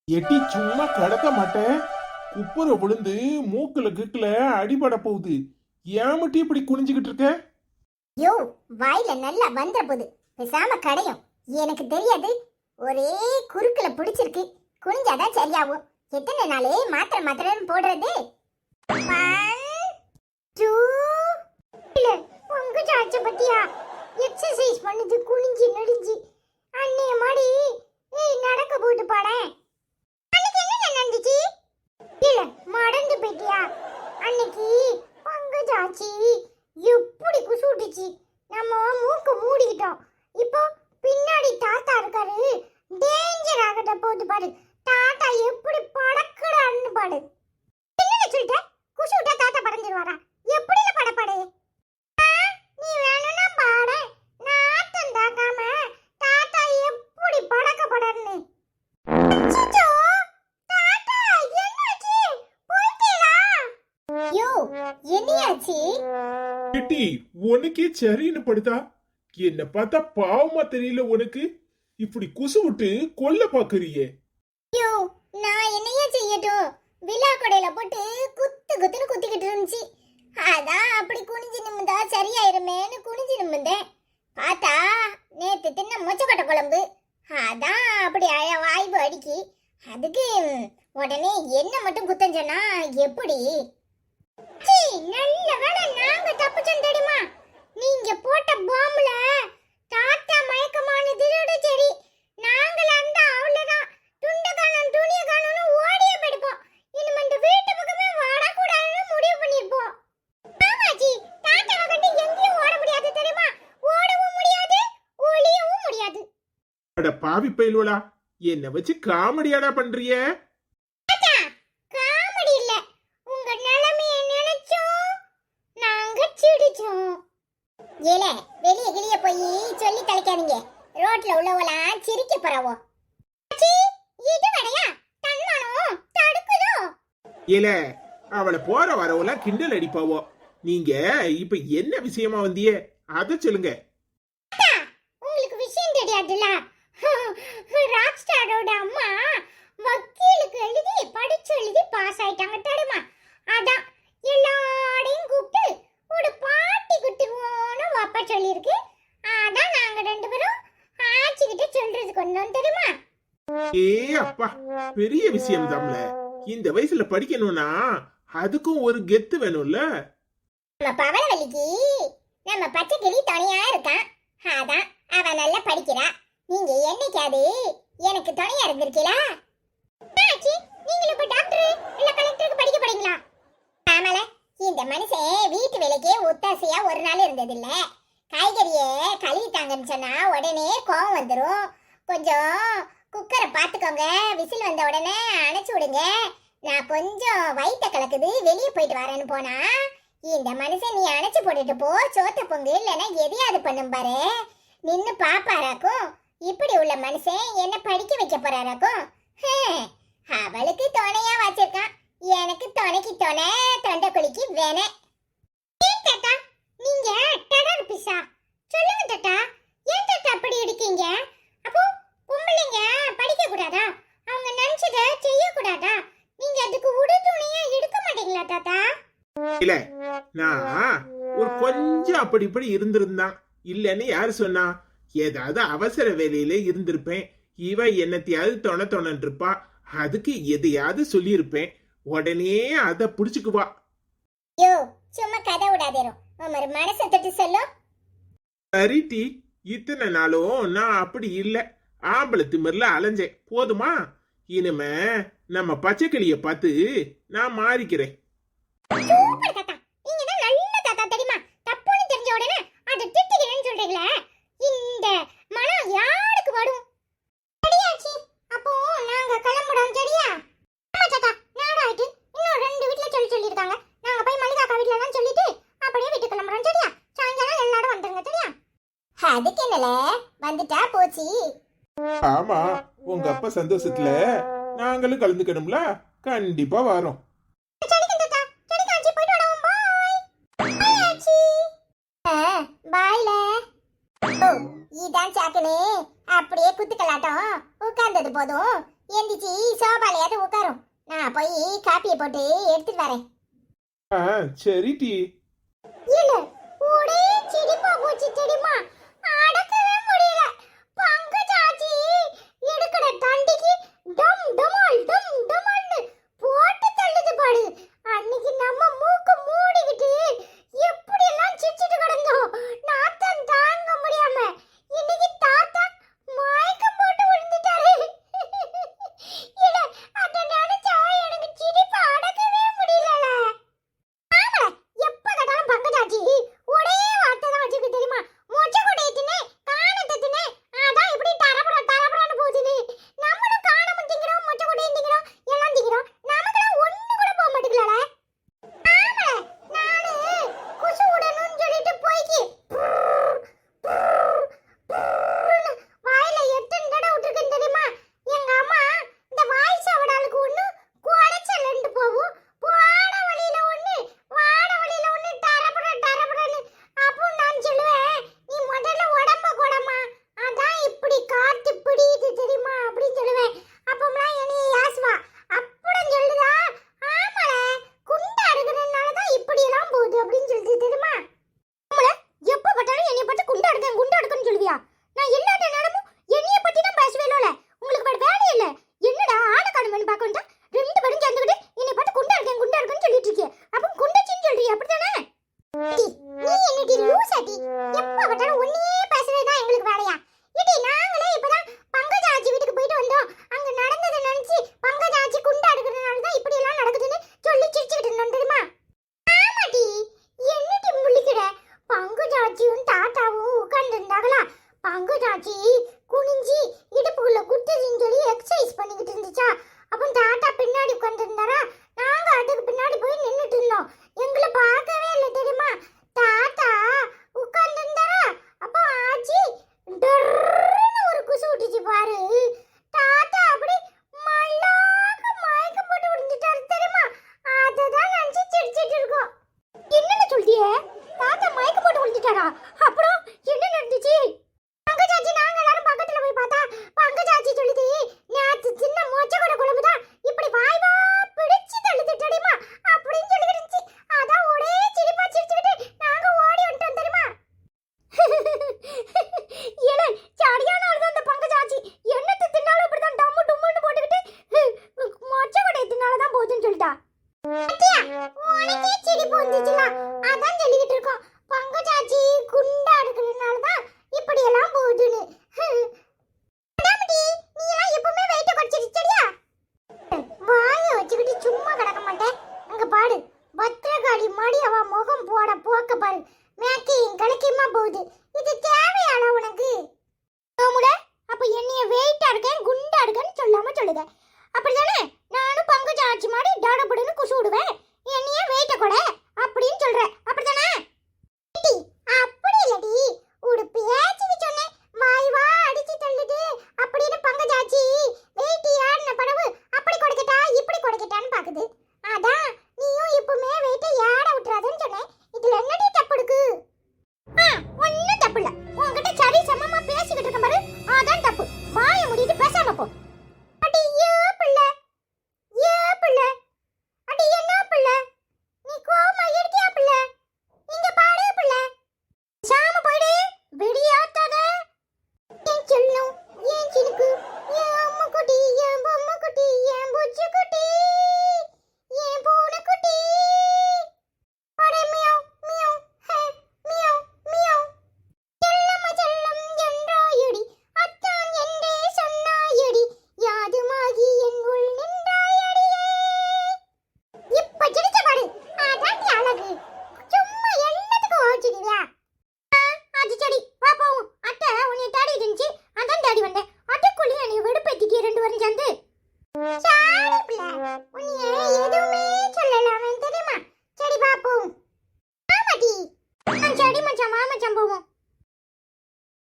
எட்டி சும்மா கிடக்க மாட்டேன். குப்புற விழுந்து மூக்குல கிக்குல அடிபட போகுது. ஏன் மட்டும் இப்படி குனிஞ்சுக்கிட்டு இருக்க? யோ, வாயில நல்லா வந்துற போது பேசாம கடையும். எனக்கு தெரியாது, ஒரே குறுக்குல பிடிச்சிருக்கு. குனிஞ்சாதான் சரியாகும். எத்தனை நாளே மாத்திரை மாத்திரைன்னு போடுறது? 1 2 இல்ல உங்க சாச்ச பத்தியா எக்ஸசைஸ் பண்ணுது குனிஞ்சி நடிஞ்சி. அன்னைய மாடி ஏய் நடக்க போட்டு பாடேன். அன்னைக்கு என்ன நடந்துச்சு? இல்ல மறந்து போயிட்டியா? அன்னைக்கு உங்க சாச்சி எப்படி குசுட்டுச்சு. நம்ம மூக்கு மூடிக்கிட்டோம். இப்போ பின்னாடி தாத்தா இருக்காரு. டேஞ்சர் ஆகட்ட போட்டு பாரு. தாத்தா எப்படி படக்குறான்னு பாடு. என்ன சொல்லிட்ட? குசுட்டா தாத்தா படஞ்சிருவாரா? எப்படி படப்பாடு? நீ வேணும்னா பாட. நாத்தம் தாக்காம தாத்தா எப்படி படக்க படன்னு. அச்சச்சோ, தாத்தா என்னாச்சு? போயிட்டீங்களா? யோ, என்னையாச்சு? எட்டி உனக்கே சரின்னு படுதா? என்ன பார்த்தா பாவமா தெரியல உனக்கு? இப்படி குசு விட்டு கொல்ல பாக்குறியே. யோ, நான் என்னையா செய்யட்டும்? விழா கொடையில போட்டு குத்து குத்துன்னு குத்திக்கிட்டு இருந்துச்சு. அதான் அப்படி குனிஞ்சு நிமிந்தா சரியாயிருமேன்னு குனிஞ்சு நிமிந்தேன். பார்த்தா நேத்து தின்ன மொச்சக்கொட்டை குழம்பு. அதான் அப்படி வாய்ப்பு அடிக்கி. அதுக்கு உடனே என்ன மட்டும் குத்தம் சொன்னா எப்படி? நல்ல வேளை நாங்க தப்பிச்சோம் தெரியுமா? நீங்க போட்ட பாம்புல தாத்தா மயக்கமானதோட சரி. நாங்கள அந்த அவ்வளவுதான். துண்ட காணோம் துணிய காணோம்னு ஓடியே போயிடுப்போம். இனிமே இந்த வீட்டு பக்கமே வரக்கூடாதுன்னு முடிவு பண்ணிருப்போம். ஆமாச்சி, தாத்தாவை கண்டு எங்கேயும் ஓட முடியாது தெரியுமா? ஓடவும் முடியாது, ஒளியவும் முடியாது. அட பாவி பயில்வலா, என்ன வச்சு காமெடியாடா பண்றிய? தாத்தா, காமெடி இல்ல. உங்க நிலைமைய நினைச்சோம் நாங்க சிரிச்சோம். ஏல, வெளிய கிளிய போய் சொல்லி தலைக்காதீங்க. ரோட்ல உள்ளவலாம் சிரிக்க போறவோ. இது வரையா தன்மானம் தடுக்குதோ? ஏல, அவளை போற வரவெல்லாம் கிண்டல் அடிப்பாவோ. நீங்க இப்ப என்ன விஷயமா வந்தியே அத சொல்லுங்க. உங்களுக்கு விஷயம் தெரியாதுல்ல? ராக் ஸ்டாரோட அம்மா வக்கீலுக்கு எழுதி படிச்சு எழுதி பாஸ் ஆயிட்டாங்க தெரியுமா? அதான் எல்லாரையும் கூப்பிட்டு ஒரு பாட்டி குத்துருவோன்னு வாப்பா சொல்லியிருக்கு. அதான் நாங்க 2 பேரும் ஆச்சிக்கிட்ட சொல்றதுக்கு வந்தோம் தெரியுமா? ஏ அப்பா, பெரிய விஷயம் தான்ல. இந்த வயசுல படிக்கணும்னா அதுக்கும் ஒரு கெத்து வேணும்ல. நம்ம பவளவல்லிக்கு நம்ம பச்சை கிளி துணையா இருக்கான். அதான் அவ நல்லா படிக்கிறா. நீங்க என்னைக்காது எனக்கு துணையா இருந்திருக்கீங்களா? ஆச்சி, நீங்களும் இப்ப டாக்டர் இல்ல கலெக்டருக்கு படிக்க போறீங்களா? ஆமால, இந்த மனுஷன் வீட்டு வேலைக்கே ஒத்தாசையா ஒரு நாள் இருந்ததில்ல. காய்கறிய கழுவிட்டாங்கன்னு சொன்னா உடனே கோவம் வந்துடும். கொஞ்சம் குக்கரை பார்த்துக்கோங்க, விசில் வந்த உடனே அணைச்சு விடுங்க, நான் கொஞ்சம் வயிற்ற கலக்குது வெளியே போயிட்டு வரேன்னு போனா இந்த மனுஷன் நீ அணைச்சு போட்டுட்டு போ, சோத்த பொங்கு இல்லைன்னா எதையாவது பண்ணும் பாரு நின்னு பாப்பாராக்கும். இப்படி உள்ள மனுஷன் என்ன படிக்க வைக்க போறாராக்கும். அவளுக்கு துணையா வச்சிருக்கான், எனக்கு துணைக்கு துணை தொண்டை குளிக்கு வேணே. தாத்தா, நீங்க டெரர் பிசா சொல்லுங்க தாத்தா. ஏன் தாத்தா அப்படி இருக்கீங்க? அப்போ பொம்பளைங்க படிக்க கூடாதா? அவங்க நினைச்சத செய்ய கூடாதா? நீங்க அதுக்கு உறுதுணையா எடுக்க மாட்டீங்களா தாத்தா? இல்ல, நான் ஒரு கொஞ்சம் அப்படி இப்படி இருந்திருந்தான் இல்லன்னு யாரு சொன்னா? ஏதாவது அவசர வேலையில இருந்திருப்பேன். இவ என்னத்தையாவது தொணன்னு இருப்பா. அதுக்கு எதையாவது சொல்லியிருப்பேன். உடனே அத புடிச்சுக்குவா. யோ, சும்மா கதை விடாதேரும். உமர் மனசை தொட்டு சொல்லும். சரி டி, இத்தனை நாளும் நான் அப்படி இல்ல. ஆம்பளை திமிர்ல அலைஞ்சேன் போதுமா? இனிமே நம்ம பச்சைக்கிளிய பார்த்து நான் மாறிக்கிறேன். சூப்பர் தாத்தா, நீங்க தான் நல்ல தாத்தா தெரியுமா? தப்புன்னு தெரிஞ்ச உடனே அதை திட்டுகிறேன்னு சொல்றீங்களே, இந்த மனம் யாருக்கு வரும்? சரியாச்சி, அப்போ நாங்க கிளம்புறோம் சரியா? ஆமா தாத்தா, நேரம் ஆயிட்டு. இன்னும் 2 வீட்ல சொல்லிருக்காங்க. நாங்க போய் மல்லிகாக்கா வீட்ல எல்லாம் சொல்லிட்டு அப்படியே வீட்டுக்கு கிளம்புறோம் சரியா? சாயங்காலம் எல்லாரும் வந்துருங்க சரியா? அதுக்கு என்னல, வந்துட்டா போச்சு. ஆமா, உங்க அப்பா சந்தோஷத்துல நாங்களும் கலந்துக்கணும்ல. கண்டிப்பா வரோம். பாய்ல. ஓ, இதான் சாக்குனே. அப்படியே குத்துக்கலாட்டம் உட்கார்ந்தது போதும். எந்திரிச்சு சோபாலையாவது உட்காரும். நான் போய் காப்பியை போட்டு எடுத்துட்டு வரேன். ஆ சரி டி. இல்ல ஒரே சிரிப்பா போச்சு தெரியுமா? அடக்கவே முடியல. பங்கஜாச்சி எடுக்கிற தண்டிக்கு டம் டமால் டம் டமால்னு போட்டு தள்ளுது பாடு. அன்னைக்கு நம்ம மூக்கு மூடிக்கிட்டு எப்படி எல்லாம் சிரிச்சிட்டு கிடந்தோம், நாத்தம் தாங்க முடியாம. இன்னைக்கு தாத்தா மயக்கம் போட்டு விழுந்துட்டாரு. இல்ல அத நினைச்சா எனக்கு சிரிப்பு அடக்கவே முடியல. ஆமா, எப்ப கேட்டாலும் பங்கஜாச்சி ஒரே வார்த்தை தான் வச்சுக்கிட்டு தெரியுமா? மொச்சை கொடையை தின்னே, காணத்தை தின்னே, அதான் இப்படி தரபுற தரபுறன்னு போகுதுன்னு. நம்மளும் காணமும் திங்கிறோம், மொச்சை கொடையும் திங்கிறோம், எல்லாம் திங்கிறோம். நமக்கெல்லாம் ஒண்ணு கூட போக மாட்டேங்கல. ஆமா, நானு குசு விடணும்னு சொல்லிட்டு போய்க்கு வாயில எத்தனை தடவை விட்டுருக்கேன் தெரியுமா? எங்க அம்மா இந்த வாய் சவடாலுக்கு ஒண்ணு குடைச்சலண்டு போகும், போன வழியில ஒண்ணு வாட வழியில ஒண்ணு டரபுற டரபுறன்னு. அப்போ நான் சொல்லுவேன், நீ முதல்ல உடம்ப கொடமா, அதான் இப்படி காத்து பிடிக்குது தெரியுமா அப்படின்னு சொல்லுவேன். அப்பம்லாம் என்னைய யாசுவா. அப்புறம் சொல்லுதா, ஆமால குண்டா இருக்கிறதுனால தான் இப்படி எல்லாம் போகுது அப்படின்னு சொல்லுது தெரியுமா? ஆமால, எப்ப பார்த்தாலும் என்னைய பார்த்து குண்டா எடுக்கன்னு சொல்லுவியா? நான் எல்லா நேரமும் என்னைய பத்தி தான் பேசுவேலோல. உங்களுக்கு வேற வேலையே இல்ல. என்னடா ஆளை காணுமேன்னு பார்க்க வந்தா ரெண்டு பேரும் சேர்ந்துக்கிட்டு என்னைய பார்த்து குண்டா இருக்குன்னு சொல்லிட்டு இருக்கீங்க. அப்ப குண்டச்சின்னு சொல்றீங்க அப்படித்தானே? நீ என்னடி லூசாட்டி? எப்ப பார்த்தாலும் ஒன்னையே பேசுறதுதான் எங்களுக்கு வேலையா? இடி நாங்களே இப்பதான் பங்கஜாச்சி வீட்டுக்கு போயிட்டு வந்தோம். அங்க நடந்ததை நினைச்சு பங்கஜாச்சி குண்டா இருக்கிறதுனால தான் இப்படி எல்லாம் நடக்குதுன்னு சொல்லி சிரிச்சுக்கிட்டு இருந்தோம் தெரியுமா? ஆமாடி, என்னடி முழிக்கிற? பங்கஜாச்சியும் தாத்தாவும் உட்கார்ந்து இருந்தாங்களா? பங்கஜாச்சி குனிஞ்சி இடுப்புக்குள்ள குத்துதுன்னு சொல்லி எக்ஸசைஸ் பண்ணிக்கிட்டு இருந்துச்சா? அப்போ தாத்தா பின்னாடி உட்கார்ந்து இருந்தாரா? நாங்க அதுக்கு பின்னாடி போய் நின்னுட்டு இருந்தோம். எங்களை பார்க்கவே இல்லை தெரியுமா? தாத்தா உட்கார்ந்து இருந்தாரா? அப்போ ஆச்சி டர்ன்னு ஒரு குசு விட்டுச்சு பாரு. தாத்தா அப்படி மல்லாக்க மயக்கம் போட்டு விழுந்துட்டாரு தெரியுமா? அததான் நினைச்சு சிரிச்சிட்டு இருக்கோம். என்னன்னு சொல்லியே? தாத்தா மயக்கம் போட்டு விழுந்துட்டாரா? அப்புறம் என்ன நடந்துச்சு? பங்கஜாச்சி நாங்க எல்லாரும் பக்கத்துல போய் பார்த்தா பங்கஜாச்சி சொல்லுது, நேத்து சின்ன மொச்சை குழம்பு தான் இப்படி வாய்வா பிடிச்சு தள்ளுது தெரியுமா அப்படின்னு சொல்லி இருந்துச்சு. அதான் ஒரே சிரிப்பா சிரிச்சுக்கிட்டு நாங்க ஓடி வந்துட்டோம் தெரியுமா? ஏல சரியான ஆளுதான் அந்த பங்கஜாச்சி. என்னத்தை தின்னாலும் இப்படிதான் டம்மு டும்முன்னு போட்டுக்கிட்டு மொச்சை கொடையை தின்னாலதான் போகுதுன்னு சொல்லிட்டா. அத்தியா, உனக்கே சிரிப்பு வந்துச்சுல, அதான் சொல்லிக்கிட்டு இருக்கோம். பங்கஜாச்சி குண்டா இருக்கிறதுனால தான் இப்படி எல்லாம் போகுதுன்னு. அடாமடி, நீ எல்லாம் எப்பவுமே வெயிட்ட குறைச்சிட்டு சரியா? வாயை வச்சுக்கிட்டு சும்மா கிடக்க மாட்டேன். அங்க பாடு, பத்திரகாளி மாடி அவ முகம் போட போக்க பாரு. மேக்கையும் கலக்கியமா போகுது. இது தேவையான உனக்கு? ஆமுட, அப்ப என்னைய வெயிட்டா இருக்கேன் குண்டா இருக்கேன்னு சொல்லாம சொல்லுத அப்படிதானே? நானும் பங்கஜாச்சி மாடி டாடபடுன்னு குசு விடுவேன்.